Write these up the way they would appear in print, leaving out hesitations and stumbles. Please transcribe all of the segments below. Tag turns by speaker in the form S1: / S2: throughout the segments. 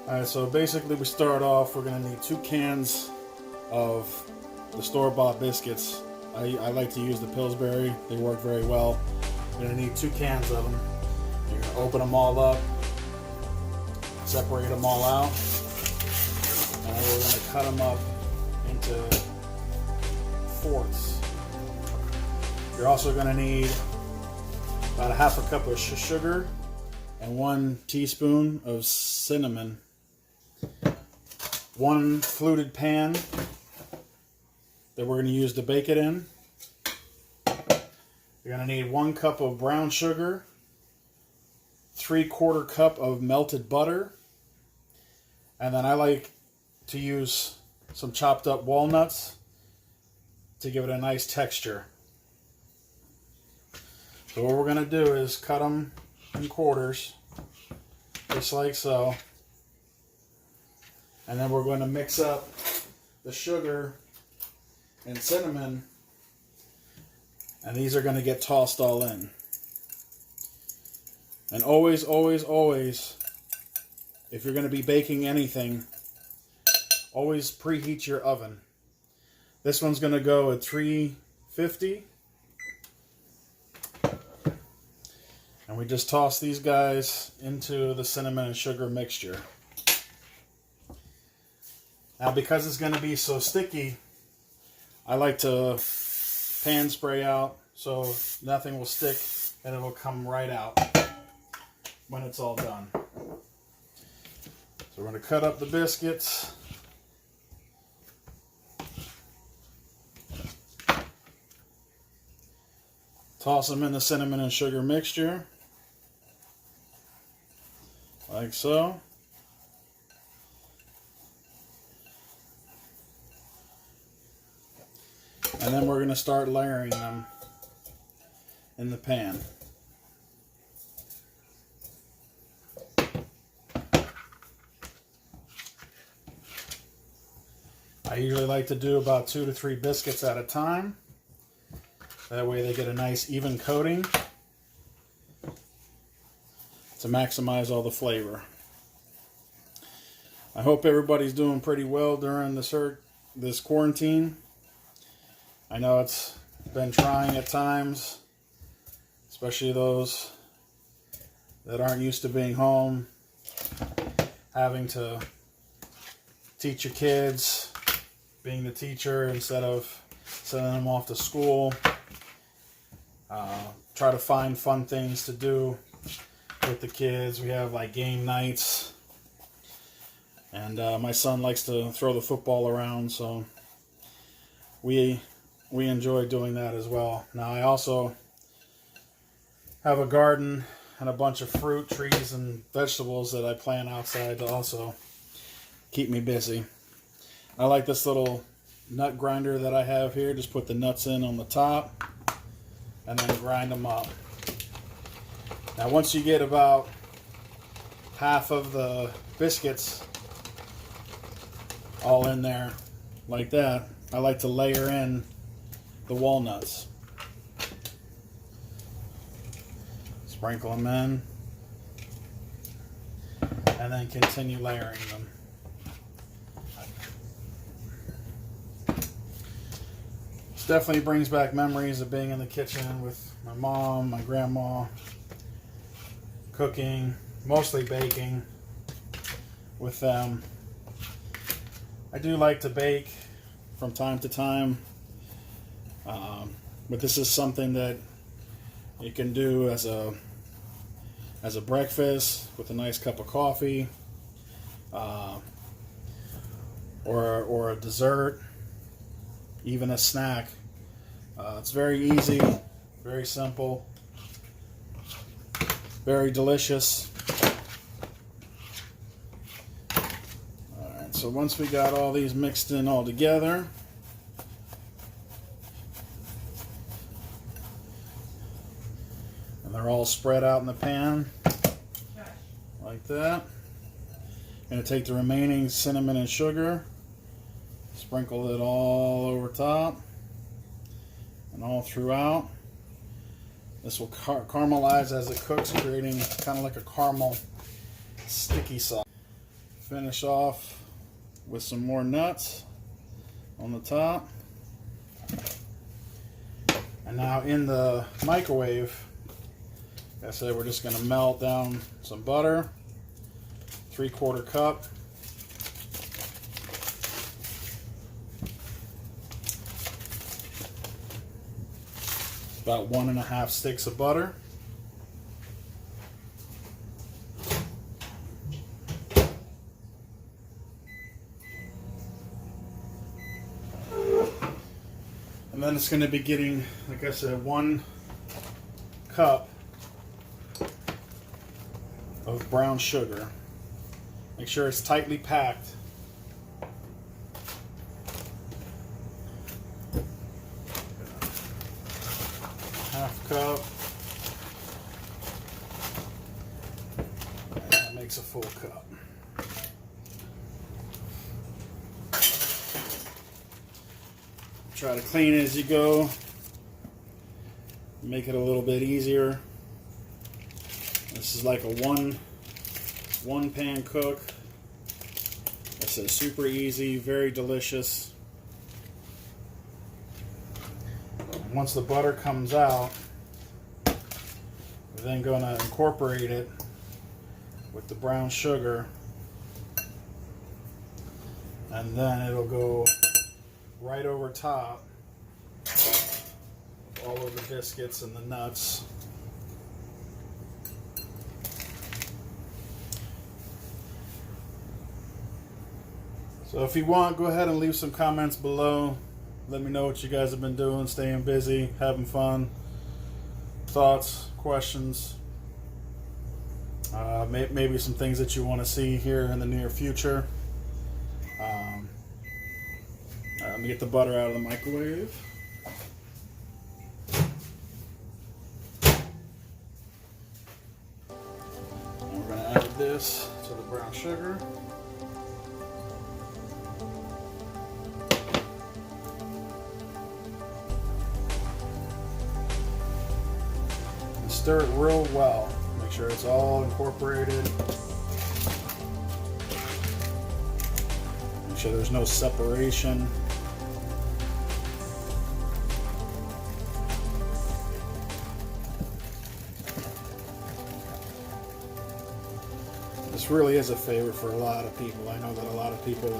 S1: Alright, so basically we start off, we're going to need 2 cans of the store-bought biscuits. I like to use the Pillsbury, they work very well. You're going to need 2 cans of them. You're going to open them all up, separate them all out, and we're going to cut them up into fourths. You're also going to need about a half a cup of sugar and 1 teaspoon of cinnamon. 1 fluted pan that we're going to use to bake it in. You're going to need 1 cup of brown sugar, 3/4 cup of melted butter, and then I like to use some chopped up walnuts to give it a nice texture. So what we're going to do is cut them in quarters, just like so. And then we're going to mix up the sugar and cinnamon, and these are going to get tossed all in. And always, always, always, if you're going to be baking anything, always preheat your oven. This one's going to go at 350. And we just toss these guys into the cinnamon and sugar mixture. Now, because it's going to be so sticky, I like to pan spray out so nothing will stick and it will come right out when it's all done. So we're going to cut up the biscuits. Toss them in the cinnamon and sugar mixture, like so. And then we're going to start layering them in the pan. I usually like to do about 2 to 3 biscuits at a time. That way they get a nice even coating to maximize all the flavor. I hope everybody's doing pretty well during this quarantine. I know it's been trying at times, especially those that aren't used to being home, having to teach your kids, being the teacher instead of sending them off to school. Try to find fun things to do with the kids. We have like game nights, and my son likes to throw the football around, so we enjoy doing that as well. Now, I also have a garden and a bunch of fruit trees and vegetables that I plant outside to also keep me busy. I like this little nut grinder that I have here. Just put the nuts in on the top and then grind them up. Now, once you get about half of the biscuits all in there like that, I like to layer in the walnuts. Sprinkle them in and then continue layering them. This definitely brings back memories of being in the kitchen with my mom, my grandma, cooking, mostly baking with them. I do like to bake from time to time, but this is something that you can do as a breakfast with a nice cup of coffee, or a dessert, even a snack. It's very easy, very simple, very delicious. Alright, so once we got all these mixed in all together, and they're all spread out in the pan like that, I'm going to take the remaining cinnamon and sugar, sprinkle it all over top and all throughout. This will caramelize as it cooks, creating kind of like a caramel sticky sauce. Finish off with some more nuts on the top. And now in the microwave, like I said, we're just going to melt down some butter, 3/4 cup. About 1.5 sticks of butter. And then it's going to be getting, like I said, 1 cup of brown sugar. Make sure it's tightly packed. Half cup. And that makes a full cup. Try to clean it as you go. Make it a little bit easier. This is like a one pan cook. This is super easy, very delicious. And once the butter comes out, we're then going to incorporate it with the brown sugar, and then it'll go right over top of all of the biscuits and the nuts. So if you want, go ahead and leave some comments below. Let me know what you guys have been doing, staying busy, having fun, thoughts, questions, maybe some things that you want to see here in the near future. Let me get the butter out of the microwave. And we're going to add this to the brown sugar. And stir it real well. Make sure it's all incorporated. Make sure there's no separation. This really is a favorite for a lot of people. I know that a lot of people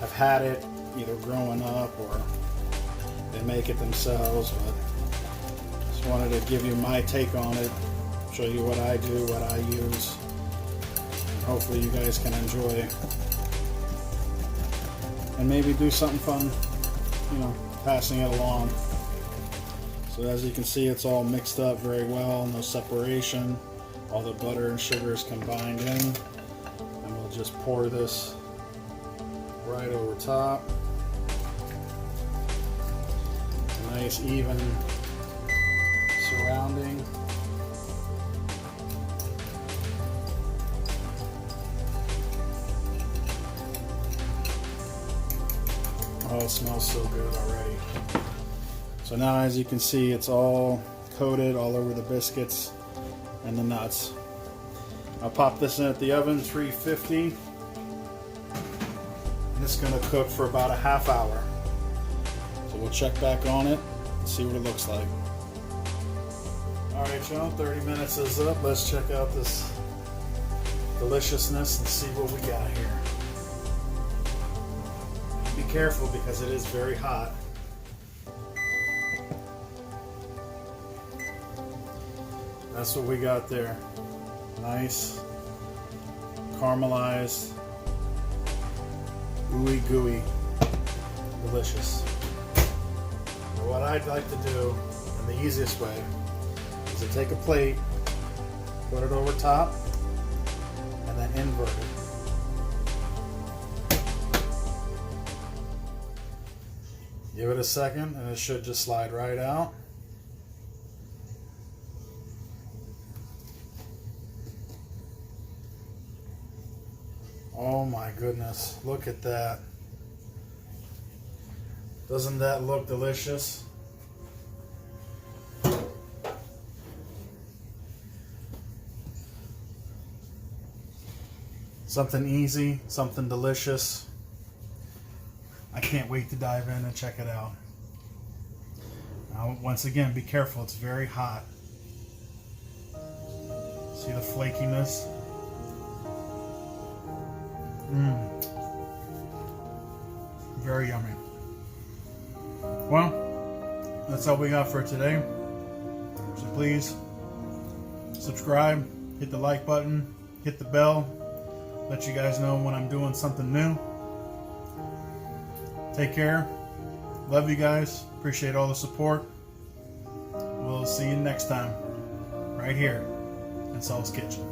S1: have had it either growing up or they make it themselves, but just wanted to give you my take on it, show you what I do, what I use, and hopefully you guys can enjoy and maybe do something fun, passing it along. So as you can see, it's all mixed up very well, no separation. All the butter and sugar is combined in, and we'll just pour this right over top. A nice even surrounding. Oh, it smells so good already. So now, as you can see, it's all coated all over the biscuits and the nuts. I'll pop this in at the oven, 350. And it's going to cook for about a half hour. So we'll check back on it and see what it looks like. Alright y'all, 30 minutes is up. Let's check out this deliciousness and see what we got here. Be careful because it is very hot. That's what we got there. Nice, caramelized, ooey gooey, delicious. Now what I'd like to do, and the easiest way, is to take a plate, put it over top, and then invert it. Give it a second, and it should just slide right out. Oh my goodness, look at that. Doesn't that look delicious? Something easy, something delicious. I can't wait to dive in and check it out. Now, once again, be careful. It's very hot. See the flakiness? Very yummy. Well, that's all we got for today. So please subscribe, hit the like button, hit the bell, let you guys know when I'm doing something new. Take care. Love you guys. Appreciate all the support. We'll see you next time right here in Saul's Kitchen.